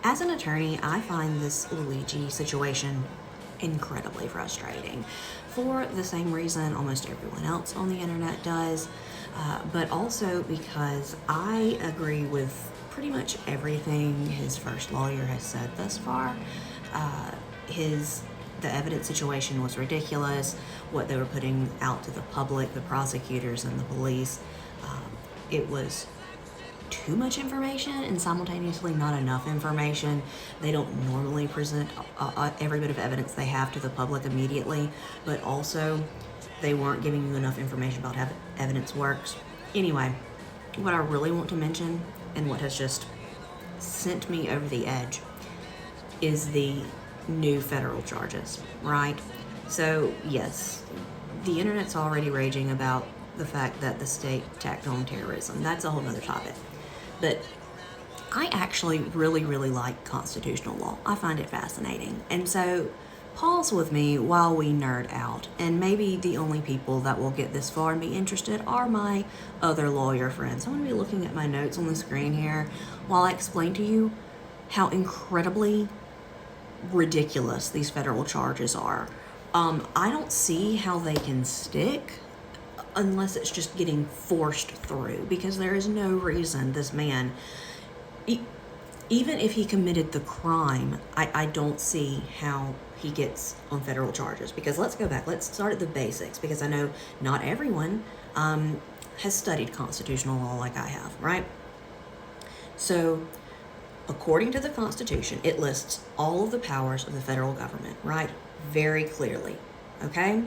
As an attorney, I find this Luigi situation incredibly frustrating for the same reason almost everyone else on the internet does, but also because I agree with pretty much everything his first lawyer has said thus far. Uh, his the evidence situation was ridiculous. What they were putting out to the public, the prosecutors and the police, it was too much information and simultaneously not enough information. They don't normally present every bit of evidence they have to the public immediately, but also they weren't giving you enough information about how evidence works. Anyway, what I really want to mention and what has just sent me over the edge is the new federal charges, right? So, yes, the internet's already raging about the fact that the state tacked on terrorism. That's a whole other topic. But I actually really, really like constitutional law. I find it fascinating. And so, pause with me while we nerd out. And maybe the only people that will get this far and be interested are my other lawyer friends. I'm going to be looking at my notes on the screen here while I explain to you how incredibly ridiculous these federal charges are. I don't see how they can stick unless it's just getting forced through, because there is no reason this man, even if he committed the crime, I don't see how he gets on federal charges. Because let's go back, let's start at the basics, because I know not everyone has studied constitutional law like I have, right? So according to the Constitution, it lists all of the powers of the federal government, right? Very clearly, okay?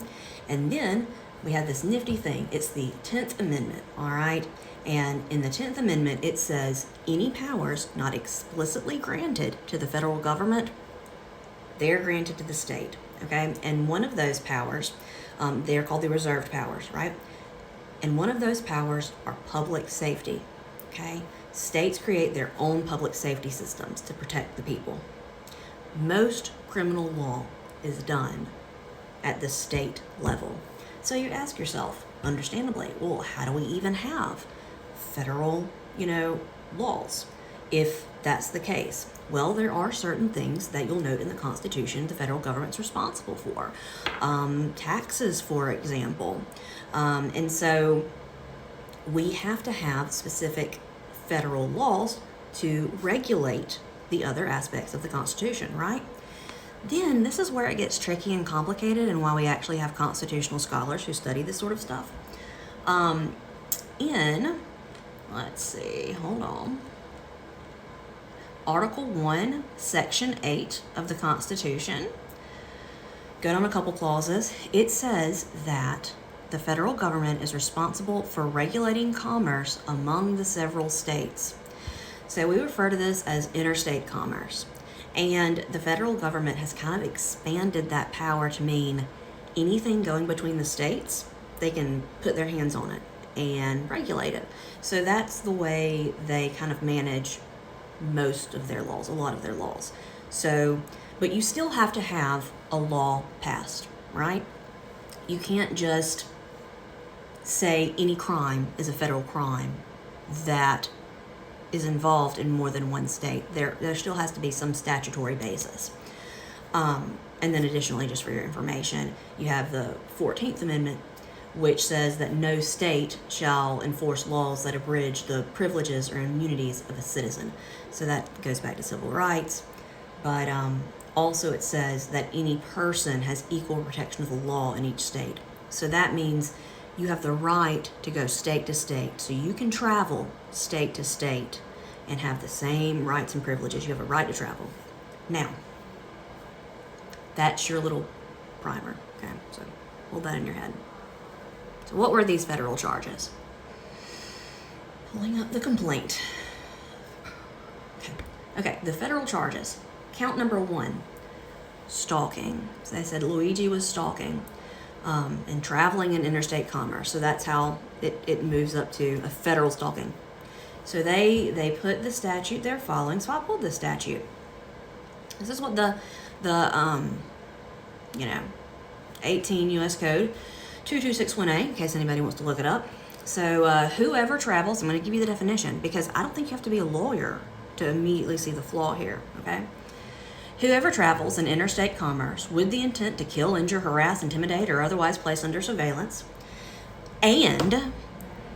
And then we have this nifty thing. It's the 10th Amendment, all right? And in the 10th Amendment, it says any powers not explicitly granted to the federal government, they're granted to the state, okay? And one of those powers, they're called the reserved powers, right? And one of those powers are public safety, okay? States create their own public safety systems to protect the people. Most criminal law is done at the state level. So you ask yourself, understandably, well, how do we even have federal, laws if that's the case? Well, there are certain things that you'll note in the Constitution the federal government's responsible for. Taxes, for example. And so we have to have specific federal laws to regulate the other aspects of the Constitution, right? Then this is where it gets tricky and complicated, and why we actually have constitutional scholars who study this sort of stuff. Article 1, Section 8 of the Constitution, go down a couple clauses. It says that the federal government is responsible for regulating commerce among the several states. So we refer to this as interstate commerce. And the federal government has kind of expanded that power to mean anything going between the states, they can put their hands on it and regulate it. So that's the way they kind of manage most of their laws, a lot of their laws. So, but you still have to have a law passed, right? You can't just say any crime is a federal crime that is involved in more than one state. There still has to be some statutory basis. And then additionally, just for your information, you have the 14th Amendment, which says that no state shall enforce laws that abridge the privileges or immunities of a citizen. So that goes back to civil rights. But also it says that any person has equal protection of the law in each state. So that means you have the right to go state to state. So you can travel state to state and have the same rights and privileges. You have a right to travel. Now, that's your little primer, okay? So hold that in your head. So what were these federal charges? Pulling up the complaint. Okay, the federal charges. Count number 1, stalking. So they said Luigi was stalking. And traveling in interstate commerce. So that's how it moves up to a federal stalking. So they put the statute they're following. So I pulled the statute. This is what the 18 U.S. Code 2261A, in case anybody wants to look it up. So whoever travels, I'm going to give you the definition, because I don't think you have to be a lawyer to immediately see the flaw here, okay? Whoever travels in interstate commerce with the intent to kill, injure, harass, intimidate, or otherwise place under surveillance, and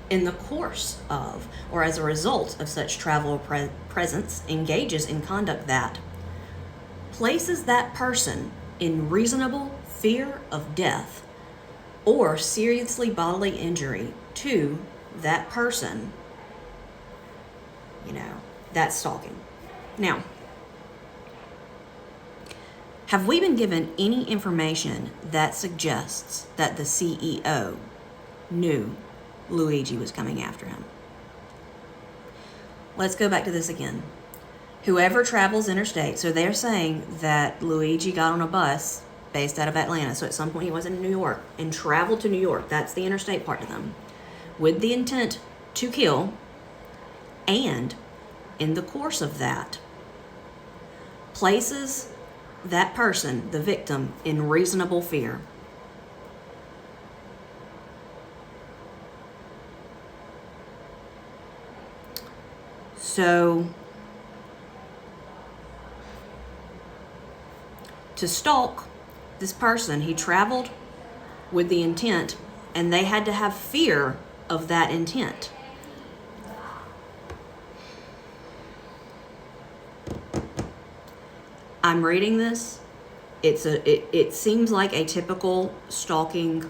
in the course of or as a result of such travel or presence engages in conduct that places that person in reasonable fear of death or seriously bodily injury to that person, that's stalking. Now, have we been given any information that suggests that the CEO knew Luigi was coming after him? Let's go back to this again. Whoever travels interstate, so they're saying that Luigi got on a bus based out of Atlanta, so at some point he was in New York, and traveled to New York, that's the interstate part to them, with the intent to kill, and in the course of that, places that person, the victim, in reasonable fear. So, to stalk this person, he traveled with the intent, and they had to have fear of that intent. I'm reading this. It seems like a typical stalking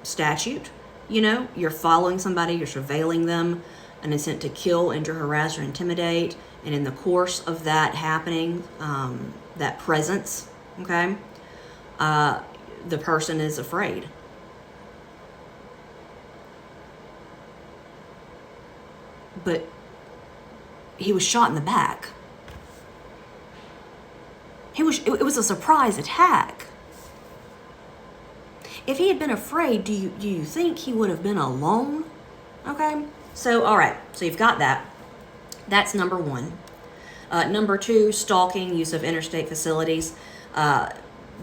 statute. You're following somebody, you're surveilling them, an intent to kill, injure, harass, or intimidate, and in the course of that happening, that presence, okay, the person is afraid. But he was shot in the back. It was a surprise attack. If he had been afraid, do you think he would have been alone? Okay, so all right, so you've got that. That's number one. Number two, stalking, use of interstate facilities.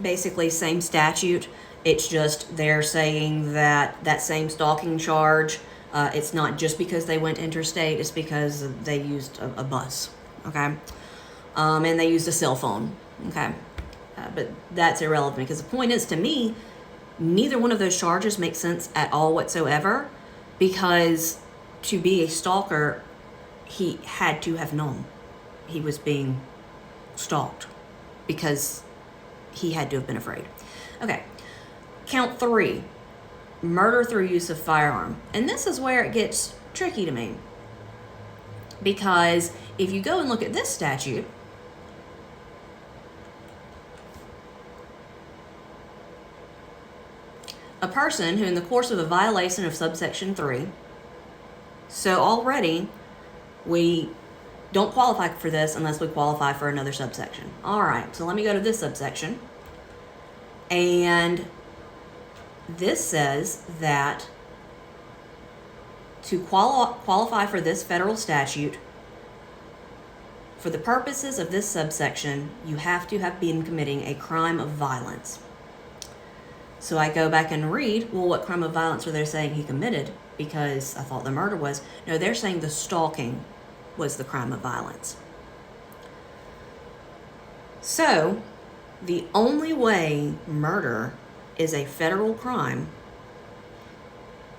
Basically, same statute. It's just they're saying that same stalking charge, it's not just because they went interstate, it's because they used a bus, okay? And they used a cell phone, okay? But that's irrelevant because the point is, to me, neither one of those charges make sense at all whatsoever, because to be a stalker, he had to have known he was being stalked because he had to have been afraid. Okay, count three, murder through use of firearm. And this is where it gets tricky to me, because if you go and look at this statute, a person who in the course of a violation of subsection 3, so already we don't qualify for this unless we qualify for another subsection. All right, so let me go to this subsection. And this says that to qualify for this federal statute, for the purposes of this subsection, you have to have been committing a crime of violence. So I go back and read, well, what crime of violence were they saying he committed? Because I thought the murder was. No, they're saying the stalking was the crime of violence. So, the only way murder is a federal crime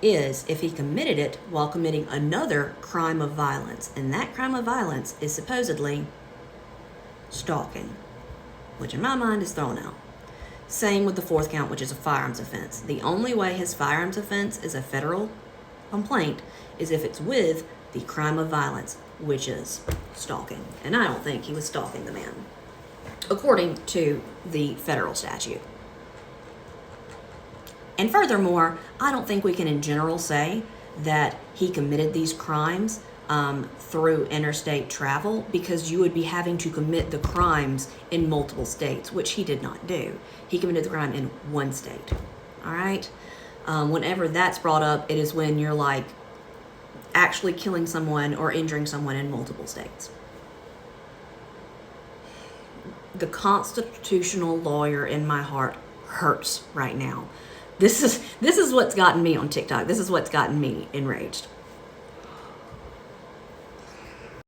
is if he committed it while committing another crime of violence. And that crime of violence is supposedly stalking, which in my mind is thrown out. Same with the fourth count, which is a firearms offense. The only way his firearms offense is a federal complaint is if it's with the crime of violence, which is stalking. And I don't think he was stalking the man, according to the federal statute. And furthermore, I don't think we can in general say that he committed these crimes through interstate travel, because you would be having to commit the crimes in multiple states, which he did not do. He committed the crime in one state. All right? Whenever that's brought up, it is when you're like actually killing someone or injuring someone in multiple states. The constitutional lawyer in my heart hurts right now. This is what's gotten me on TikTok. This is what's gotten me enraged.